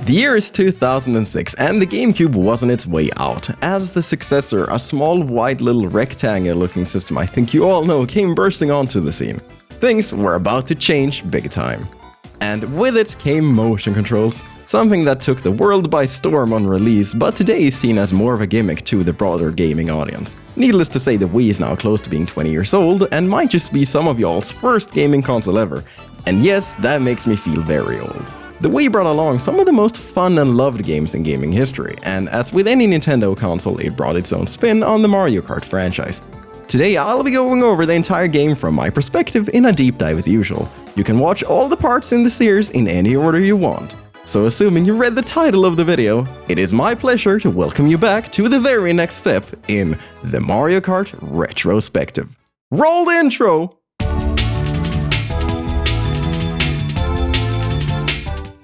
The year is 2006 and the GameCube was on its way out. As the successor, a small white little rectangle looking system I think you all know came bursting onto the scene. Things were about to change big time. And with it came motion controls, something that took the world by storm on release, but today is seen as more of a gimmick to the broader gaming audience. Needless to say, the Wii is now close to being 20 years old and might just be some of y'all's first gaming console ever. And yes, that makes me feel very old. The Wii brought along some of the most fun and loved games in gaming history, and as with any Nintendo console, it brought its own spin on the Mario Kart franchise. Today I'll be going over the entire game from my perspective in a deep dive as usual. You can watch all the parts in the series in any order you want. So assuming you read the title of the video, it is my pleasure to welcome you back to the very next step in the Mario Kart Retrospective. Roll the intro!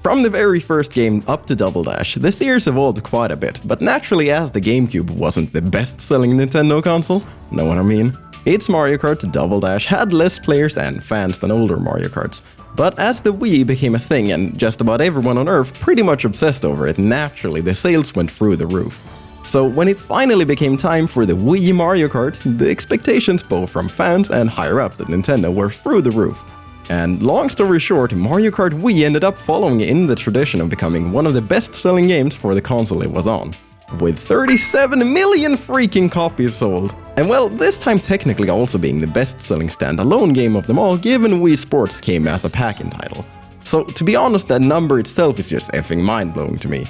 From the very first game up to Double Dash, the series evolved quite a bit, but naturally as the GameCube wasn't the best-selling Nintendo console, know what I mean? Its Mario Kart Double Dash had less players and fans than older Mario Karts. But as the Wii became a thing and just about everyone on Earth pretty much obsessed over it, naturally the sales went through the roof. So when it finally became time for the Wii Mario Kart, the expectations both from fans and higher-ups at Nintendo were through the roof. And long story short, Mario Kart Wii ended up following in the tradition of becoming one of the best-selling games for the console it was on, with 37 million freaking copies sold. And well, this time technically also being the best-selling standalone game of them all, given Wii Sports came as a pack-in title. So to be honest, that number itself is just effing mind-blowing to me.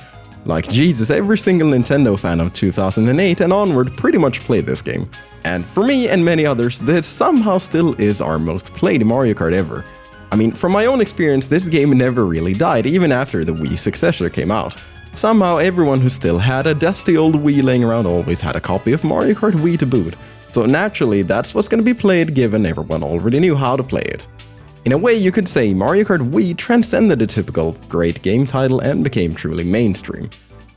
Like Jesus, every single Nintendo fan of 2008 and onward pretty much played this game. And for me and many others, this somehow still is our most played Mario Kart ever. I mean, from my own experience, this game never really died even after the Wii successor came out. Somehow everyone who still had a dusty old Wii laying around always had a copy of Mario Kart Wii to boot. So naturally, that's what's gonna be played given everyone already knew how to play it. In a way, you could say Mario Kart Wii transcended the typical great game title and became truly mainstream.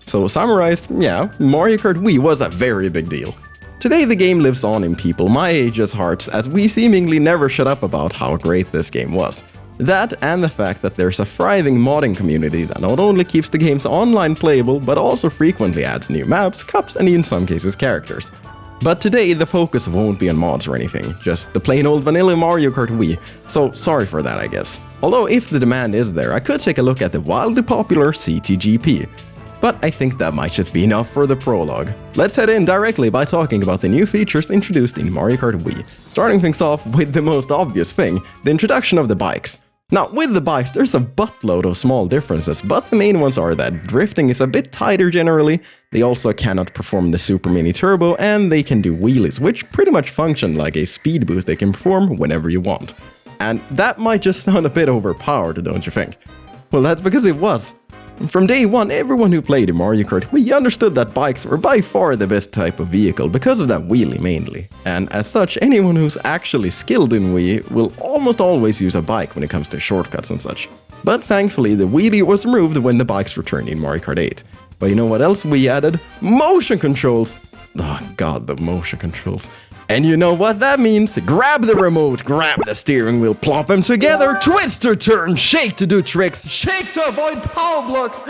So summarized, yeah, Mario Kart Wii was a very big deal. Today the game lives on in people my age's hearts as we seemingly never shut up about how great this game was. That and the fact that there's a thriving modding community that not only keeps the games online playable but also frequently adds new maps, cups and in some cases characters. But today the focus won't be on mods or anything, just the plain old vanilla Mario Kart Wii, so sorry for that I guess. Although if the demand is there, I could take a look at the wildly popular CTGP. But I think that might just be enough for the prologue. Let's head in directly by talking about the new features introduced in Mario Kart Wii, starting things off with the most obvious thing, the introduction of the bikes. Now, with the bikes, there's a buttload of small differences, but the main ones are that drifting is a bit tighter generally, they also cannot perform the Super Mini Turbo, and they can do wheelies, which pretty much function like a speed boost they can perform whenever you want. And that might just sound a bit overpowered, don't you think? Well, that's because it was. From day one, everyone who played in Mario Kart Wii understood that bikes were by far the best type of vehicle because of that wheelie mainly. And as such, anyone who's actually skilled in Wii will almost always use a bike when it comes to shortcuts and such. But thankfully, the wheelie was removed when the bikes returned in Mario Kart 8. But you know what else we added? Motion controls! Oh god, the motion controls. And you know what that means? Grab the remote, grab the steering wheel, plop them together, twist to turn, shake to do tricks, shake to avoid power blocks.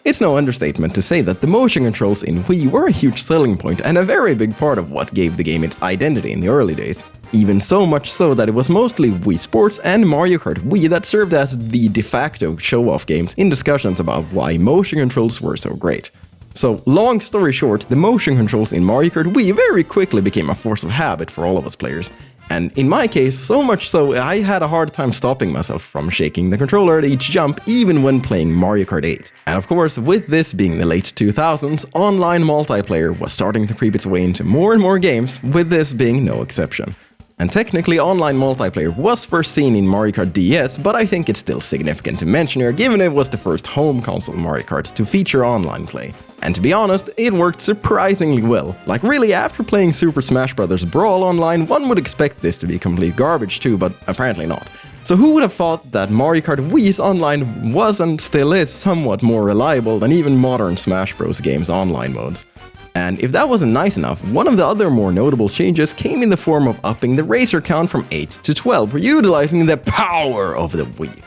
It's no understatement to say that the motion controls in Wii were a huge selling point and a very big part of what gave the game its identity in the early days. Even so much so that it was mostly Wii Sports and Mario Kart Wii that served as the de facto show-off games in discussions about why motion controls were so great. So, long story short, the motion controls in Mario Kart Wii very quickly became a force of habit for all of us players. And in my case, so much so, I had a hard time stopping myself from shaking the controller at each jump, even when playing Mario Kart 8. And of course, with this being the late 2000s, online multiplayer was starting to creep its way into more and more games, with this being no exception. And technically, online multiplayer was first seen in Mario Kart DS, but I think it's still significant to mention here given it was the first home console Mario Kart to feature online play. And to be honest, it worked surprisingly well. Like really, after playing Super Smash Bros. Brawl online, one would expect this to be complete garbage too, but apparently not. So who would have thought that Mario Kart Wii's online was and still is somewhat more reliable than even modern Smash Bros. Games' online modes? And if that wasn't nice enough, one of the other more notable changes came in the form of upping the racer count from 8 to 12, utilizing the power of the Wii.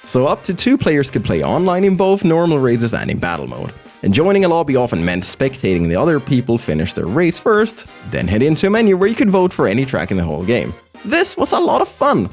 So up to 2 players could play online in both normal races and in battle mode. And joining a lobby often meant spectating the other people finish their race first, then head into a menu where you could vote for any track in the whole game. This was a lot of fun!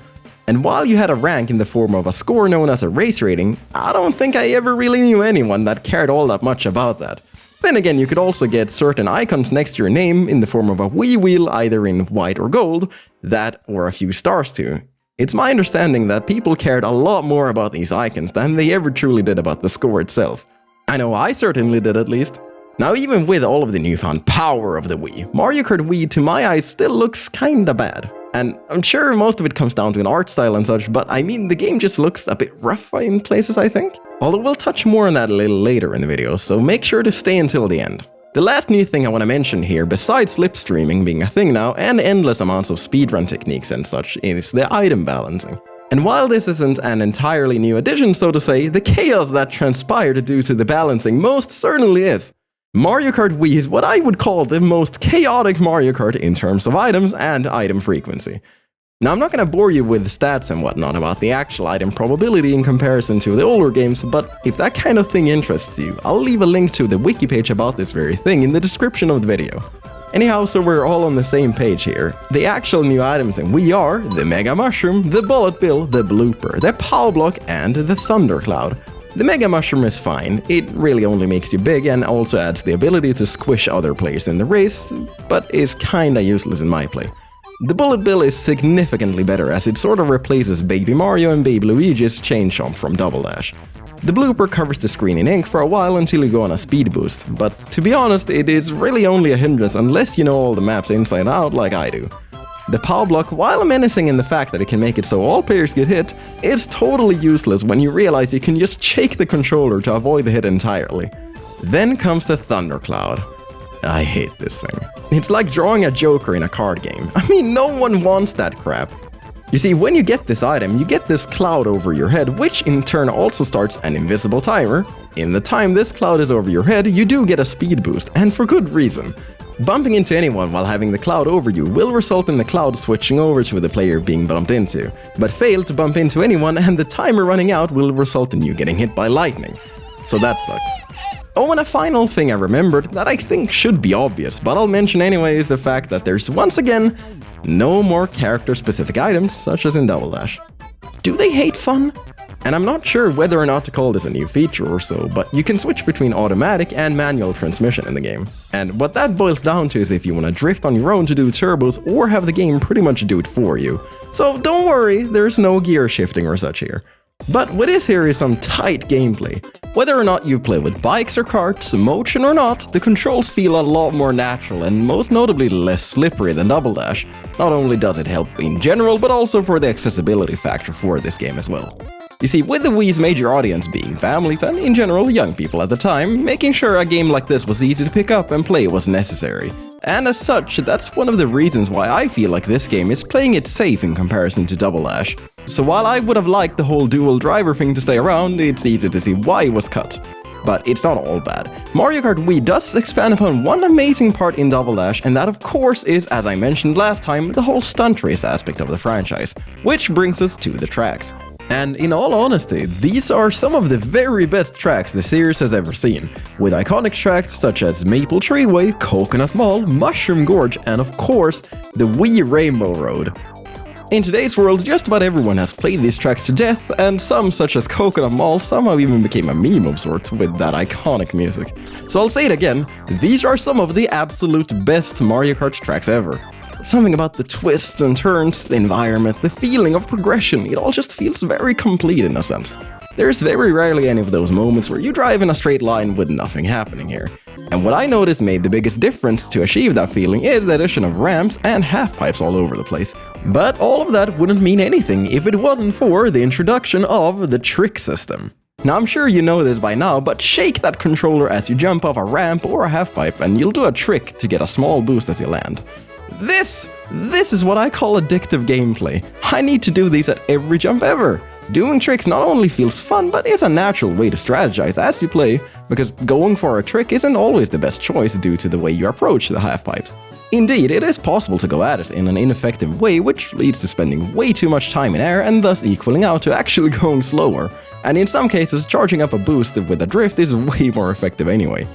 And while you had a rank in the form of a score known as a race rating, I don't think I ever really knew anyone that cared all that much about that. Then again, you could also get certain icons next to your name in the form of a Wii Wheel, either in white or gold, that or a few stars too. It's my understanding that people cared a lot more about these icons than they ever truly did about the score itself. I know I certainly did, at least. Now, even with all of the newfound power of the Wii, Mario Kart Wii to my eyes still looks kinda bad. And I'm sure most of it comes down to an art style and such, but I mean, the game just looks a bit rough in places, I think. Although we'll touch more on that a little later in the video, so make sure to stay until the end. The last new thing I want to mention here, besides slipstreaming being a thing now, and endless amounts of speedrun techniques and such, is the item balancing. And while this isn't an entirely new addition, so to say, the chaos that transpired due to the balancing most certainly is. Mario Kart Wii is what I would call the most chaotic Mario Kart in terms of items and item frequency. Now, I'm not going to bore you with stats and whatnot about the actual item probability in comparison to the older games, but if that kind of thing interests you, I'll leave a link to the wiki page about this very thing in the description of the video. Anyhow, so we're all on the same page here. The actual new items in Wii are the Mega Mushroom, the Bullet Bill, the Blooper, the Power Block, and the Thundercloud. The Mega Mushroom is fine, it really only makes you big and also adds the ability to squish other players in the race, but is kinda useless in my play. The Bullet Bill is significantly better as it sort of replaces Baby Mario and Baby Luigi's chain jump from Double Dash. The Blooper covers the screen in ink for a while until you go on a speed boost, but to be honest, it is really only a hindrance unless you know all the maps inside out like I do. The Power Block, while menacing in the fact that it can make it so all players get hit, is totally useless when you realize you can just shake the controller to avoid the hit entirely. Then comes the Thundercloud. I hate this thing. It's like drawing a Joker in a card game. I mean, no one wants that crap. You see, when you get this item, you get this cloud over your head, which in turn also starts an invisible timer. In the time this cloud is over your head, you do get a speed boost, and for good reason. Bumping into anyone while having the cloud over you will result in the cloud switching over to the player being bumped into, but fail to bump into anyone and the timer running out will result in you getting hit by lightning. So that sucks. Oh, and a final thing I remembered that I think should be obvious, but I'll mention anyway, is the fact that there's once again no more character-specific items such as in Double Dash. Do they hate fun? And I'm not sure whether or not to call this a new feature or so, but you can switch between automatic and manual transmission in the game. And what that boils down to is if you want to drift on your own to do turbos or have the game pretty much do it for you. So don't worry, there's no gear shifting or such here. But what is here is some tight gameplay. Whether or not you play with bikes or karts, motion or not, the controls feel a lot more natural and most notably less slippery than Double Dash. Not only does it help in general, but also for the accessibility factor for this game as well. You see, with the Wii's major audience being families and, in general, young people at the time, making sure a game like this was easy to pick up and play was necessary. And as such, that's one of the reasons why I feel like this game is playing it safe in comparison to Double Dash. So while I would have liked the whole dual driver thing to stay around, it's easy to see why it was cut. But it's not all bad. Mario Kart Wii does expand upon one amazing part in Double Dash, and that of course is, as I mentioned last time, the whole stunt race aspect of the franchise, which brings us to the tracks. And in all honesty, these are some of the very best tracks the series has ever seen, with iconic tracks such as Maple Treeway, Coconut Mall, Mushroom Gorge, and of course, the Wii Rainbow Road. In today's world, just about everyone has played these tracks to death, and some, such as Coconut Mall, somehow even became a meme of sorts with that iconic music. So I'll say it again, these are some of the absolute best Mario Kart tracks ever. Something about the twists and turns, the environment, the feeling of progression, it all just feels very complete in a sense. There's very rarely any of those moments where you drive in a straight line with nothing happening here. And what I noticed made the biggest difference to achieve that feeling is the addition of ramps and half-pipes all over the place. But all of that wouldn't mean anything if it wasn't for the introduction of the trick system. Now I'm sure you know this by now, but shake that controller as you jump off a ramp or a half-pipe and you'll do a trick to get a small boost as you land. This is what I call addictive gameplay. I need to do these at every jump ever. Doing tricks not only feels fun, but is a natural way to strategize as you play, because going for a trick isn't always the best choice due to the way you approach the half-pipes. Indeed, it is possible to go at it in an ineffective way, which leads to spending way too much time in air and thus equaling out to actually going slower. and in some cases charging up a boost with a drift is way more effective anyway.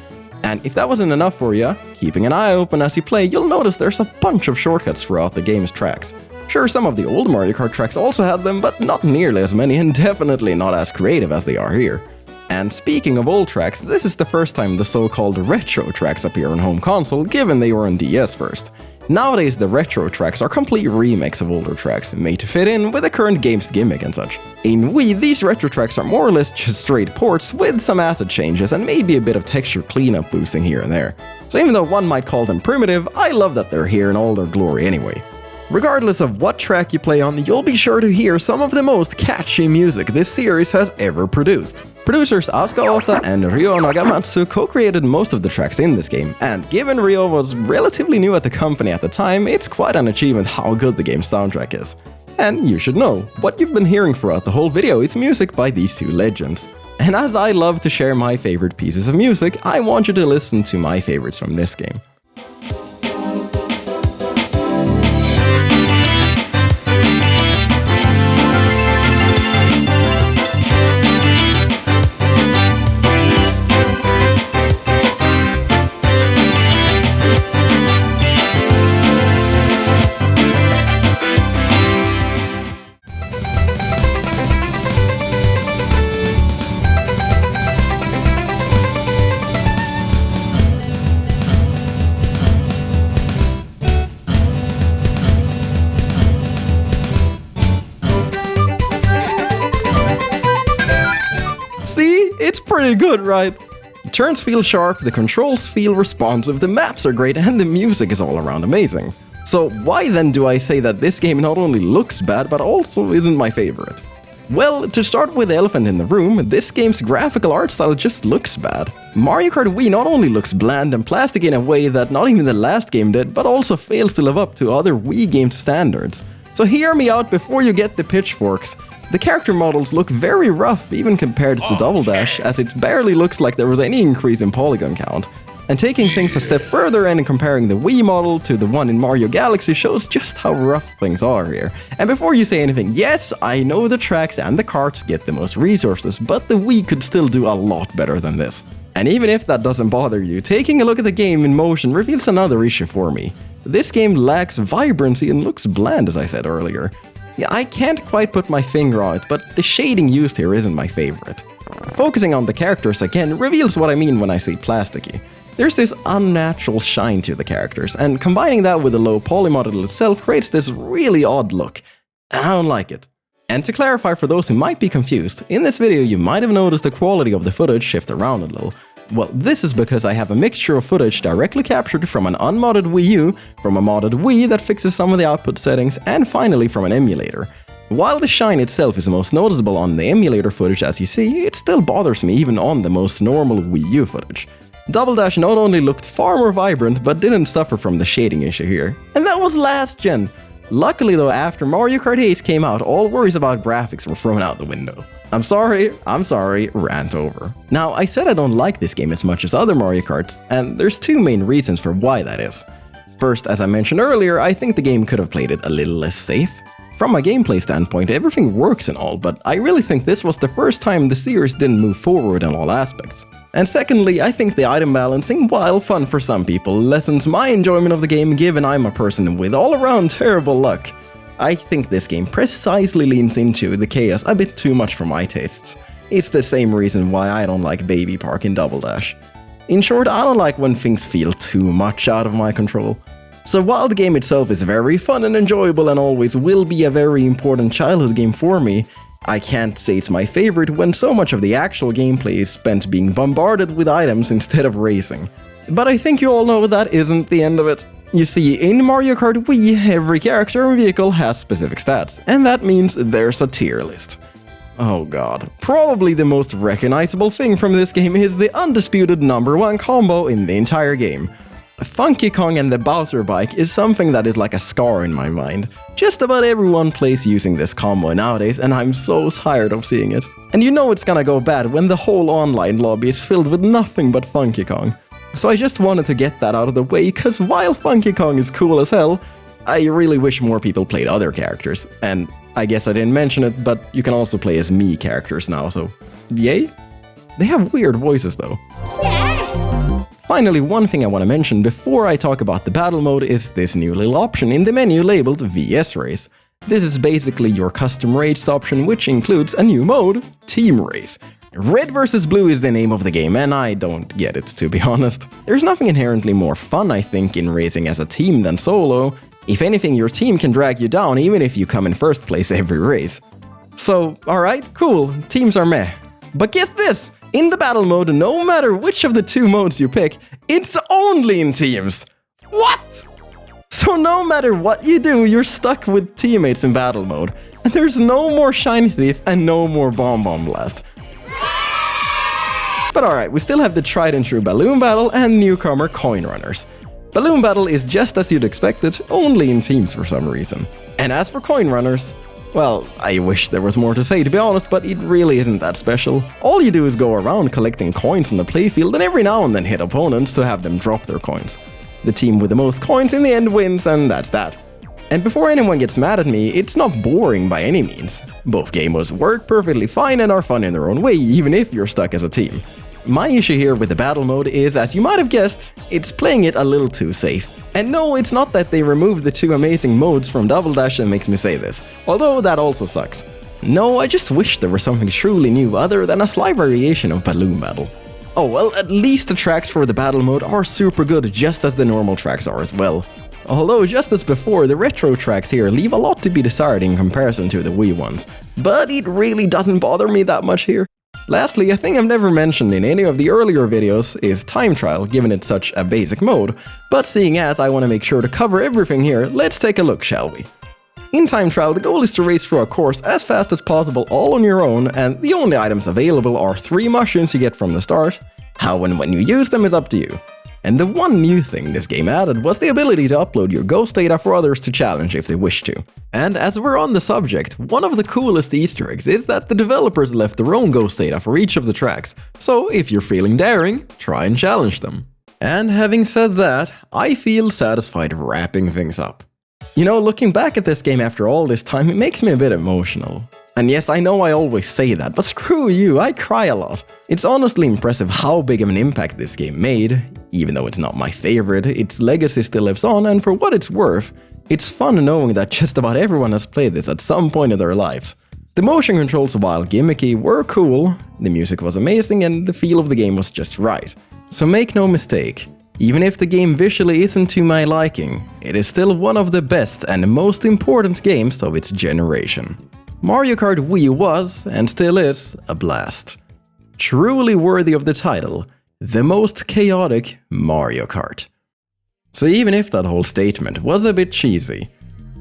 And if that wasn't enough for you, keeping an eye open as you play, you'll notice there's a bunch of shortcuts throughout the game's tracks. Sure, some of the old Mario Kart tracks also had them, but not nearly as many and definitely not as creative as they are here. And speaking of old tracks, this is the first time the so-called retro tracks appear on home console, given they were on DS first. Nowadays, the retro tracks are complete remakes of older tracks, made to fit in with the current game's gimmick and such. In Wii, these retro tracks are more or less just straight ports with some asset changes and maybe a bit of texture cleanup boosting here and there. So even though one might call them primitive, I love that they're here in all their glory anyway. Regardless of what track you play on, you'll be sure to hear some of the most catchy music this series has ever produced. Producers Asuka Ota and Ryo Nagamatsu co-created most of the tracks in this game, and given Ryo was relatively new at the company at the time, it's quite an achievement how good the game's soundtrack is. And you should know, what you've been hearing throughout the whole video is music by these two legends. And as I love to share my favorite pieces of music, I want you to listen to my favorites from this game. See? It's pretty good, right? The turns feel sharp, the controls feel responsive, the maps are great, and the music is all around amazing. So why then do I say that this game not only looks bad, but also isn't my favorite? Well, to start with the elephant in the room, this game's graphical art style just looks bad. Mario Kart Wii not only looks bland and plastic in a way that not even the last game did, but also fails to live up to other Wii games' standards. So hear me out before you get the pitchforks. The character models look very rough even compared to Double Dash, as it barely looks like there was any increase in polygon count. And taking things a step further and comparing the Wii model to the one in Mario Galaxy shows just how rough things are here. And before you say anything, yes, I know the tracks and the karts get the most resources, but the Wii could still do a lot better than this. And even if that doesn't bother you, taking a look at the game in motion reveals another issue for me. This game lacks vibrancy and looks bland, as I said earlier. Yeah, I can't quite put my finger on it, but the shading used here isn't my favorite. Focusing on the characters again reveals what I mean when I say plasticky. There's this unnatural shine to the characters, and combining that with the low poly model itself creates this really odd look, and I don't like it. And to clarify for those who might be confused, in this video you might have noticed the quality of the footage shift around a little. Well, this is because I have a mixture of footage directly captured from an unmodded Wii U, from a modded Wii that fixes some of the output settings, and finally from an emulator. While the shine itself is most noticeable on the emulator footage as you see, it still bothers me even on the most normal Wii U footage. Double Dash not only looked far more vibrant, but didn't suffer from the shading issue here. And that was last gen! Luckily though, after Mario Kart 8 came out, all worries about graphics were thrown out the window. I'm sorry, rant over. Now, I said I don't like this game as much as other Mario Karts, and there's two main reasons for why that is. First, as I mentioned earlier, I think the game could have played it a little less safe. From a gameplay standpoint, everything works and all, but I really think this was the first time the series didn't move forward in all aspects. And secondly, I think the item balancing, while fun for some people, lessens my enjoyment of the game given I'm a person with all-around terrible luck. I think this game precisely leans into the chaos a bit too much for my tastes. It's the same reason why I don't like Baby Park in Double Dash. In short, I don't like when things feel too much out of my control. So while the game itself is very fun and enjoyable and always will be a very important childhood game for me, I can't say it's my favorite when so much of the actual gameplay is spent being bombarded with items instead of racing. But I think you all know that isn't the end of it. You see, in Mario Kart Wii, every character and vehicle has specific stats, and that means there's a tier list. Oh god. Probably the most recognizable thing from this game is the undisputed #1 combo in the entire game. Funky Kong and the Bowser bike is something that is like a scar in my mind. Just about everyone plays using this combo nowadays, and I'm so tired of seeing it. And you know it's gonna go bad when the whole online lobby is filled with nothing but Funky Kong. So I just wanted to get that out of the way, cause while Funky Kong is cool as hell, I really wish more people played other characters. And I guess I didn't mention it, but you can also play as Mii characters now, so yay? They have weird voices though. Finally, one thing I want to mention before I talk about the battle mode is this new little option in the menu labeled VS Race. This is basically your custom race option, which includes a new mode, Team Race. Red vs Blue is the name of the game, and I don't get it, to be honest. There's nothing inherently more fun, I think, in racing as a team than solo. If anything, your team can drag you down even if you come in first place every race. So, alright, cool, teams are meh. But get this! In the battle mode, no matter which of the two modes you pick, it's only in teams! What?! So no matter what you do, you're stuck with teammates in battle mode. And there's no more Shiny Thief and no more Bomb Bomb Blast. But alright, we still have the tried and true Balloon Battle and newcomer Coin Runners. Balloon Battle is just as you'd expect it, only in teams for some reason. And as for Coin Runners, well, I wish there was more to say, to be honest, but it really isn't that special. All you do is go around collecting coins on the playfield and every now and then hit opponents to have them drop their coins. The team with the most coins in the end wins, and that's that. And before anyone gets mad at me, it's not boring by any means. Both game modes work perfectly fine and are fun in their own way, even if you're stuck as a team. My issue here with the battle mode is, as you might have guessed, it's playing it a little too safe. And no, it's not that they removed the two amazing modes from Double Dash that makes me say this, although that also sucks. No, I just wish there was something truly new other than a slight variation of Balloon Battle. Oh well, at least the tracks for the battle mode are super good, just as the normal tracks are as well. Although, just as before, the retro tracks here leave a lot to be desired in comparison to the Wii ones. But it really doesn't bother me that much here. Lastly, a thing I've never mentioned in any of the earlier videos is time trial, given it's such a basic mode. But seeing as I want to make sure to cover everything here, let's take a look, shall we? In time trial, the goal is to race through a course as fast as possible all on your own, and the only items available are 3 mushrooms you get from the start. How and when you use them is up to you. And the one new thing this game added was the ability to upload your ghost data for others to challenge if they wish to. And as we're on the subject, one of the coolest Easter eggs is that the developers left their own ghost data for each of the tracks, so if you're feeling daring, try and challenge them. And having said that, I feel satisfied wrapping things up. You know, looking back at this game after all this time, it makes me a bit emotional. And yes, I know I always say that, but screw you, I cry a lot. It's honestly impressive how big of an impact this game made. Even though it's not my favorite, its legacy still lives on, and for what it's worth, it's fun knowing that just about everyone has played this at some point in their lives. The motion controls, while gimmicky, were cool, the music was amazing, and the feel of the game was just right. So make no mistake, even if the game visually isn't to my liking, it is still one of the best and most important games of its generation. Mario Kart Wii was, and still is, a blast. Truly worthy of the title, the most chaotic Mario Kart. So even if that whole statement was a bit cheesy,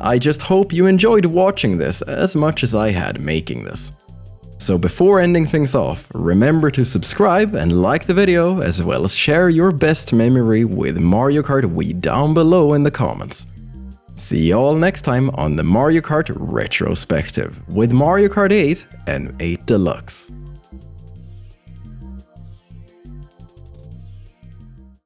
I just hope you enjoyed watching this as much as I had making this. So before ending things off, remember to subscribe and like the video, as well as share your best memory with Mario Kart Wii down below in the comments. See you all next time on the Mario Kart Retrospective with Mario Kart 8 and 8 Deluxe.